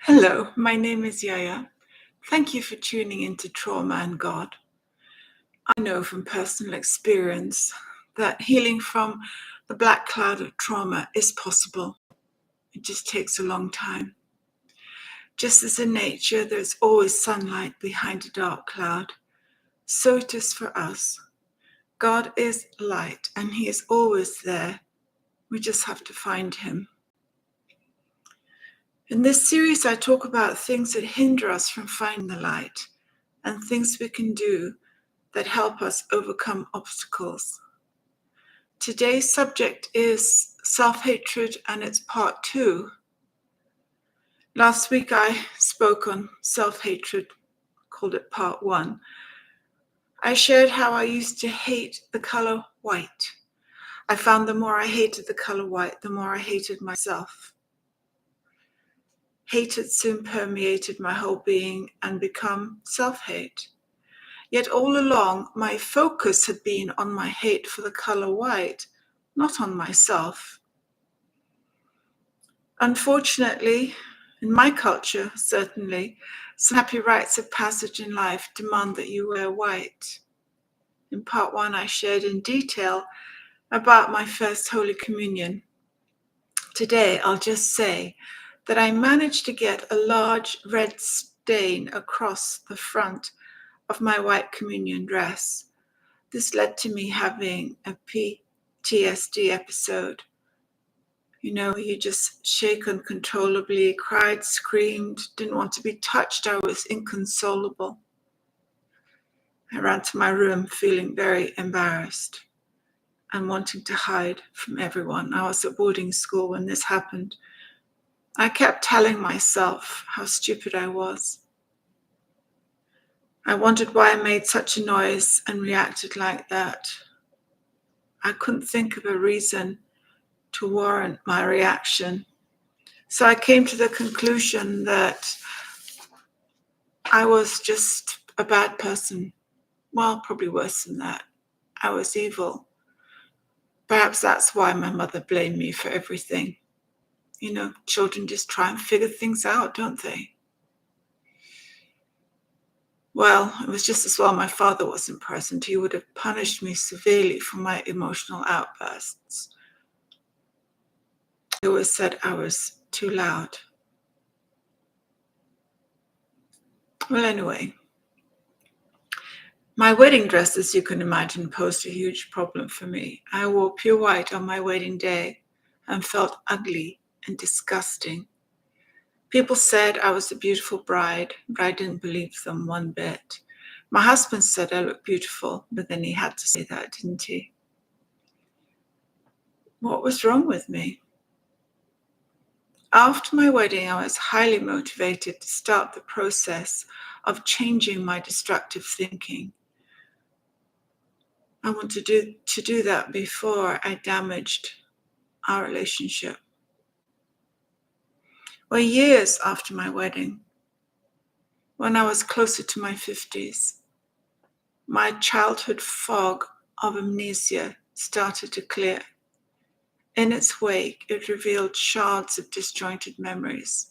Hello, my name is Yaya. Thank you for tuning into Trauma and God. I know from personal experience that healing from the black cloud of trauma is possible. It just takes a long time. Just as in nature, there's always sunlight behind a dark cloud, so it is for us. God is light and He is always there. We just have to find Him. In this series, I talk about things that hinder us from finding the light and things we can do that help us overcome obstacles. Today's subject is self-hatred, and it's part 2. Last week I spoke on self-hatred, called it part 1. I shared how I used to hate the color white. I found the more I hated the color white, the more I hated myself. Hatred soon permeated my whole being and become self-hate. Yet all along, my focus had been on my hate for the color white, not on myself. Unfortunately, in my culture, certainly, some happy rites of passage in life demand that you wear white. In part 1, I shared in detail about my first Holy Communion. Today, I'll just say that I managed to get a large red stain across the front of my white communion dress. This led to me having a PTSD episode. You know, you just shake uncontrollably, cried, screamed, didn't want to be touched. I was inconsolable. I ran to my room feeling very embarrassed and wanting to hide from everyone. I was at boarding school when this happened. I kept telling myself how stupid I was. I wondered why I made such a noise and reacted like that. I couldn't think of a reason to warrant my reaction. So I came to the conclusion that I was just a bad person. Well, probably worse than that. I was evil. Perhaps that's why my mother blamed me for everything. You know, children just try and figure things out, don't they? Well, it was just as well my father wasn't present. He would have punished me severely for my emotional outbursts. He always said I was too loud. Well, anyway, my wedding dress, as you can imagine, posed a huge problem for me. I wore pure white on my wedding day and felt ugly and disgusting. People said I was a beautiful bride, but I didn't believe them one bit. My husband said I looked beautiful, but then he had to say that, didn't he? What was wrong with me? After my wedding, I was highly motivated to start the process of changing my destructive thinking. I wanted to do that before I damaged our relationship. Well, years after my wedding, when I was closer to my 50s, my childhood fog of amnesia started to clear. In its wake, it revealed shards of disjointed memories,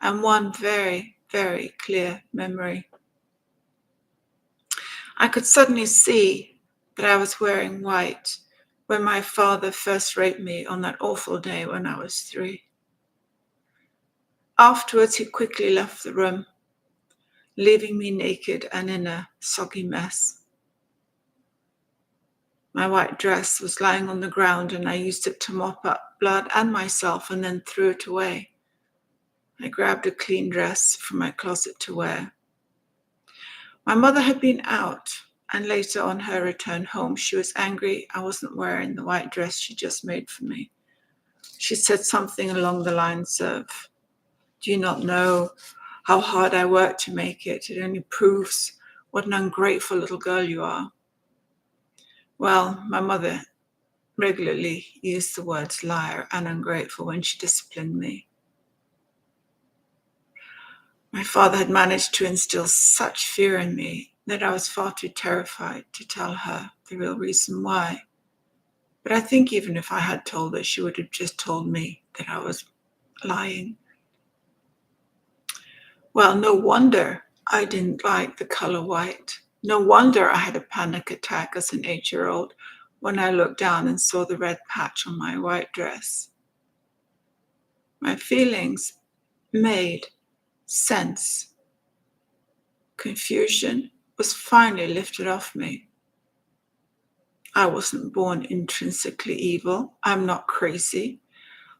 and one very, very clear memory. I could suddenly see that I was wearing white when my father first raped me on that awful day when I was 3. Afterwards, he quickly left the room, leaving me naked and in a soggy mess. My white dress was lying on the ground and I used it to mop up blood and myself and then threw it away. I grabbed a clean dress from my closet to wear. My mother had been out, and later on her return home, she was angry I wasn't wearing the white dress she just made for me. She said something along the lines of, "Do you not know how hard I worked to make it? It only proves what an ungrateful little girl you are." Well, my mother regularly used the words liar and ungrateful when she disciplined me. My father had managed to instill such fear in me that I was far too terrified to tell her the real reason why. But I think even if I had told her, she would have just told me that I was lying. Well, no wonder I didn't like the color white. No wonder I had a panic attack as an 8-year-old when I looked down and saw the red patch on my white dress. My feelings made sense. Confusion was finally lifted off me. I wasn't born intrinsically evil. I'm not crazy.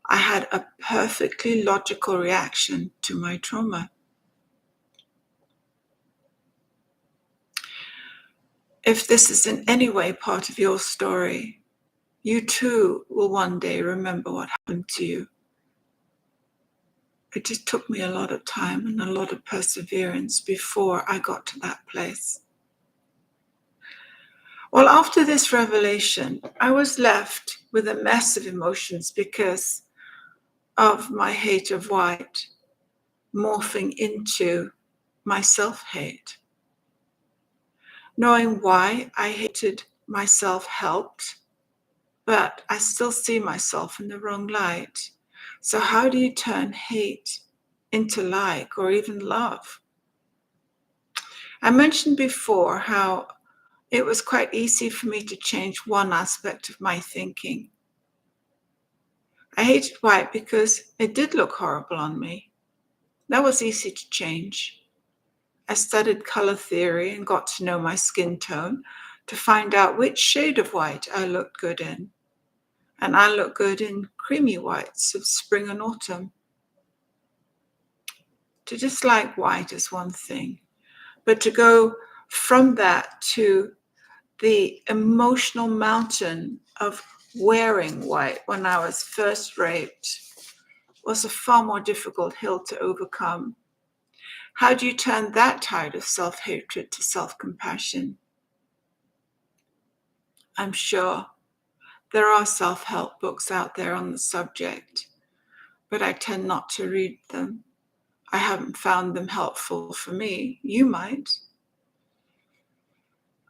I had a perfectly logical reaction to my trauma. If this is in any way part of your story, you too will one day remember what happened to you. It just took me a lot of time and a lot of perseverance before I got to that place. Well, after this revelation, I was left with a mess of emotions because of my hate of white morphing into my self-hate. Knowing why I hated myself helped, but I still see myself in the wrong light. So how do you turn hate into like or even love? I mentioned before how it was quite easy for me to change one aspect of my thinking. I hated white because it did look horrible on me. That was easy to change. I studied color theory and got to know my skin tone to find out which shade of white I looked good in. And I look good in creamy whites of spring and autumn. To dislike white is one thing, but to go from that to the emotional mountain of wearing white when I was first raped was a far more difficult hill to overcome. How do you turn that tide of self-hatred to self-compassion? I'm sure there are self-help books out there on the subject, but I tend not to read them. I haven't found them helpful for me. You might.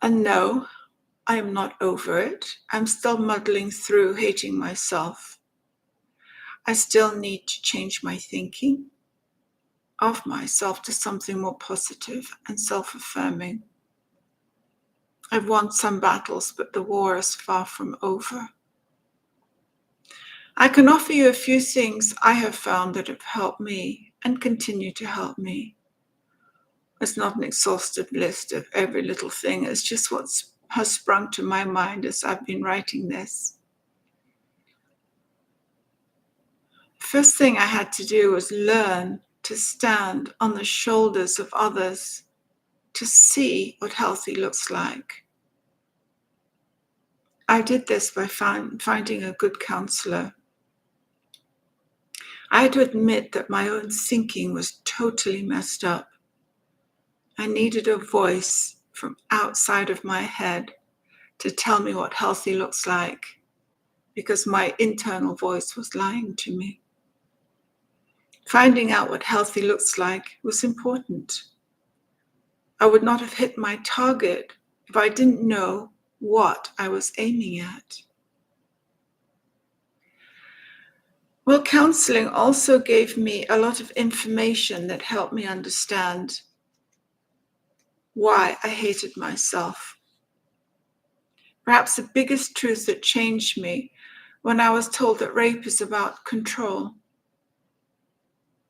And no, I am not over it. I'm still muddling through hating myself. I still need to change my thinking of myself to something more positive and self-affirming. I've won some battles, but the war is far from over. I can offer you a few things I have found that have helped me and continue to help me. It's not an exhaustive list of every little thing. It's just what has sprung to my mind as I've been writing this. First thing I had to do was learn to stand on the shoulders of others to see what healthy looks like. I did this by finding a good counselor. I had to admit that my own thinking was totally messed up. I needed a voice from outside of my head to tell me what healthy looks like, because my internal voice was lying to me. Finding out what healthy looks like was important. I would not have hit my target if I didn't know what I was aiming at. Well, counseling also gave me a lot of information that helped me understand why I hated myself. Perhaps the biggest truth that changed me when I was told that rape is about control.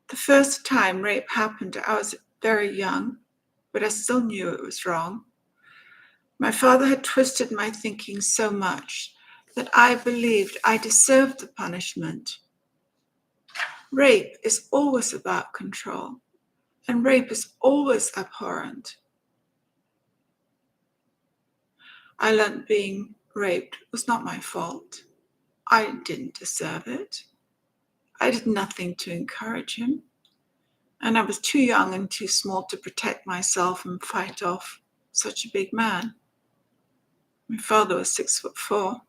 The first time rape happened, I was very young, but I still knew it was wrong. My father had twisted my thinking so much that I believed I deserved the punishment. Rape is always about control, and rape is always abhorrent. I learned being raped was not my fault. I didn't deserve it. I did nothing to encourage him, and I was too young and too small to protect myself and fight off such a big man. My father was 6'4".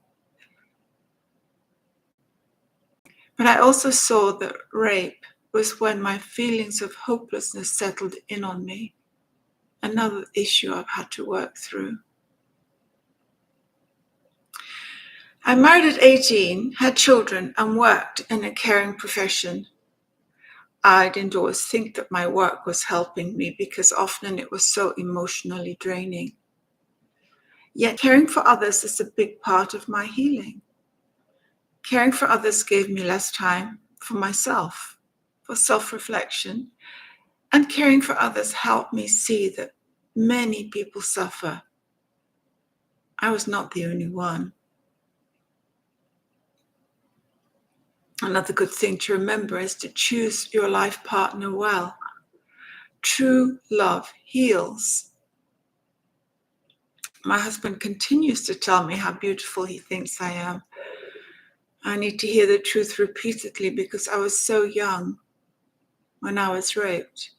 But I also saw that rape was when my feelings of hopelessness settled in on me, another issue I've had to work through. I married at 18, had children, and worked in a caring profession. I didn't always think that my work was helping me because often it was so emotionally draining. Yet caring for others is a big part of my healing. Caring for others gave me less time for myself, for self-reflection, and caring for others helped me see that many people suffer. I was not the only one. Another good thing to remember is to choose your life partner well. True love heals. My husband continues to tell me how beautiful he thinks I am. I need to hear the truth repeatedly because I was so young when I was raped.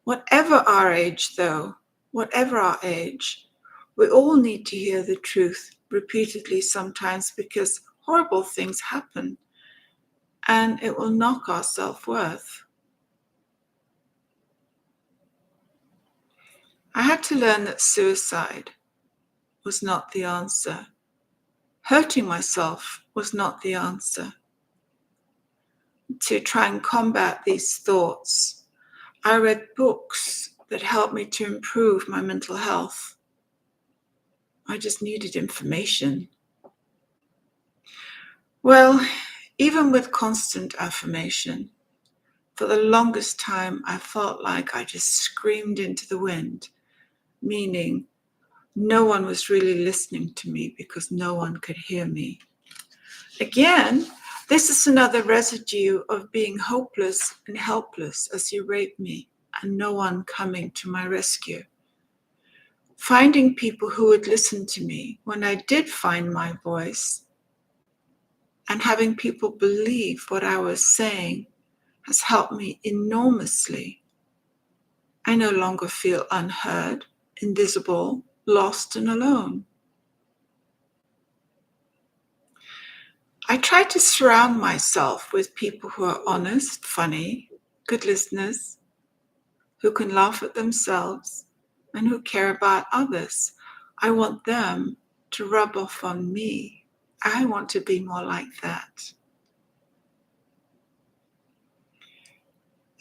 Whatever our age, though, whatever our age, we all need to hear the truth repeatedly sometimes because horrible things happen and it will knock our self-worth. I had to learn that suicide was not the answer. Hurting myself was not the answer. To try and combat these thoughts, I read books that helped me to improve my mental health. I just needed information. Well, even with constant affirmation, for the longest time I felt like I just screamed into the wind, meaning no one was really listening to me because no one could hear me. Again, this is another residue of being hopeless and helpless as you rape me and no one coming to my rescue. Finding people who would listen to me when I did find my voice and having people believe what I was saying has helped me enormously. I no longer feel unheard, invisible, lost, and alone. I try to surround myself with people who are honest, funny, good listeners, who can laugh at themselves, and who care about others. I want them to rub off on me. I want to be more like that.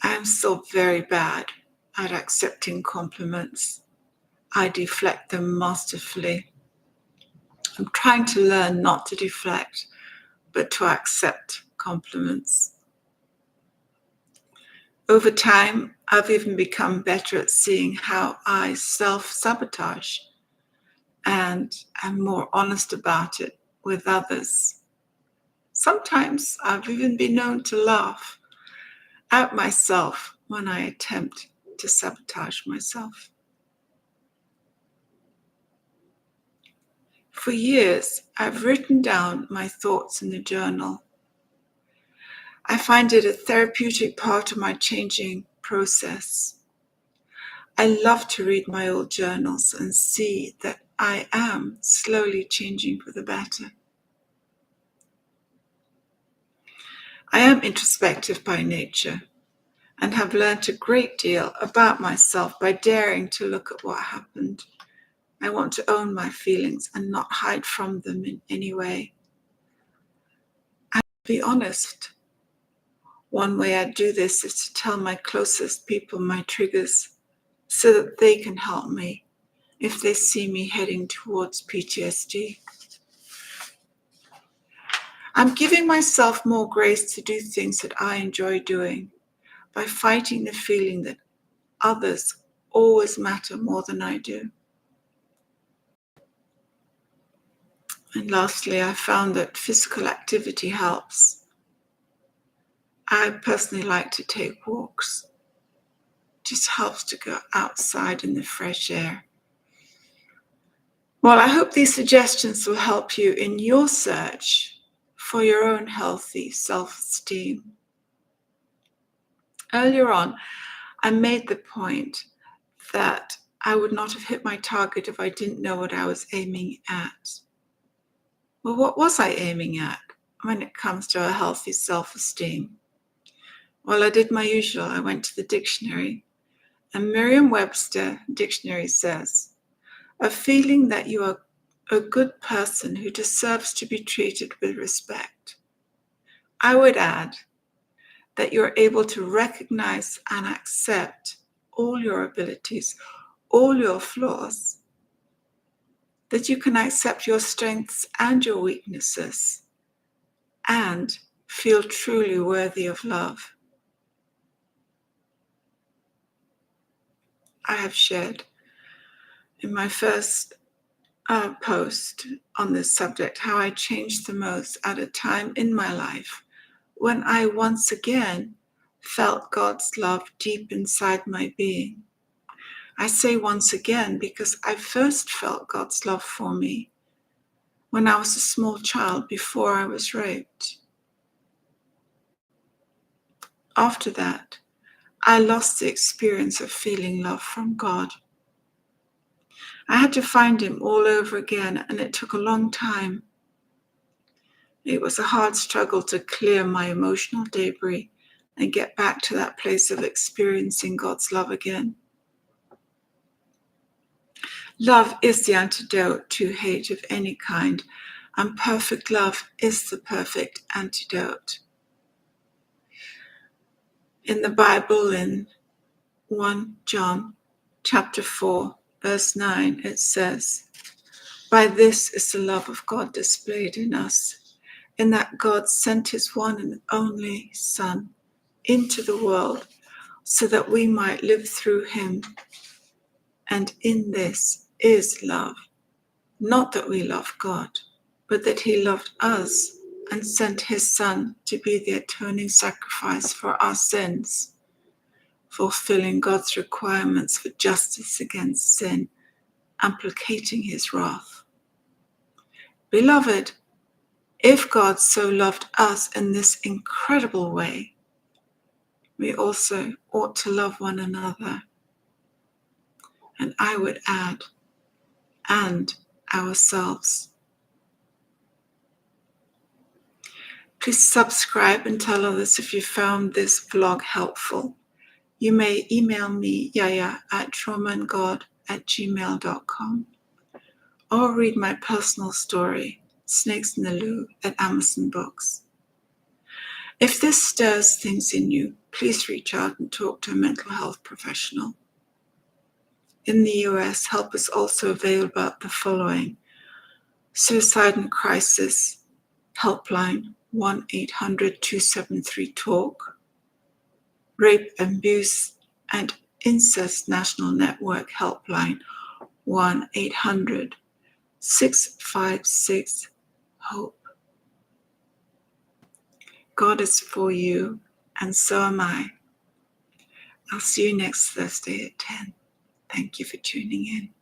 I am still very bad at accepting compliments. I deflect them masterfully. I'm trying to learn not to deflect, but to accept compliments. Over time, I've even become better at seeing how I self-sabotage and am more honest about it with others. Sometimes I've even been known to laugh at myself when I attempt to sabotage myself. For years, I've written down my thoughts in a journal. I find it a therapeutic part of my changing process. I love to read my old journals and see that I am slowly changing for the better. I am introspective by nature and have learned a great deal about myself by daring to look at what happened. I want to own my feelings and not hide from them in any way. And be honest. One way I do this is to tell my closest people my triggers so that they can help me if they see me heading towards PTSD. I'm giving myself more grace to do things that I enjoy doing by fighting the feeling that others always matter more than I do. And lastly, I found that physical activity helps. I personally like to take walks. It just helps to go outside in the fresh air. Well, I hope these suggestions will help you in your search for your own healthy self-esteem. Earlier on, I made the point that I would not have hit my target if I didn't know what I was aiming at. Well, what was I aiming at when it comes to a healthy self-esteem? Well, I did my usual. I went to the dictionary, and Merriam-Webster dictionary says, a feeling that you are a good person who deserves to be treated with respect. I would add that you're able to recognize and accept all your abilities, all your flaws, that you can accept your strengths and your weaknesses and feel truly worthy of love. I have shared in my first post on this subject how I changed the most at a time in my life when I once again felt God's love deep inside my being. I say once again because I first felt God's love for me when I was a small child before I was raped. After that, I lost the experience of feeling love from God. I had to find him all over again, and it took a long time. It was a hard struggle to clear my emotional debris and get back to that place of experiencing God's love again. Love is the antidote to hate of any kind, and perfect love is the perfect antidote. In the Bible, in 1 John chapter 4, verse 9, it says, "By this is the love of God displayed in us, in that God sent his one and only Son into the world so that we might live through him. And in this is love, not that we love God, but that he loved us and sent his Son to be the atoning sacrifice for our sins, fulfilling God's requirements for justice against sin and placating his wrath. Beloved, if God so loved us in this incredible way, we also ought to love one another." And I would add, and ourselves. Please subscribe and tell others if you found this vlog helpful. You may email me, Yaya, at traumaandgod@gmail.com, or read my personal story, Snakes in the Loo, at Amazon Books. If this stirs things in you, please reach out and talk to a mental health professional. In the US, help is also available at the following: Suicide and Crisis Helpline 1-800-273-TALK, Rape, Abuse and Incest National Network Helpline 1-800-656-HOPE. God is for you, and so am I. I'll see you next Thursday at 10. Thank you for tuning in.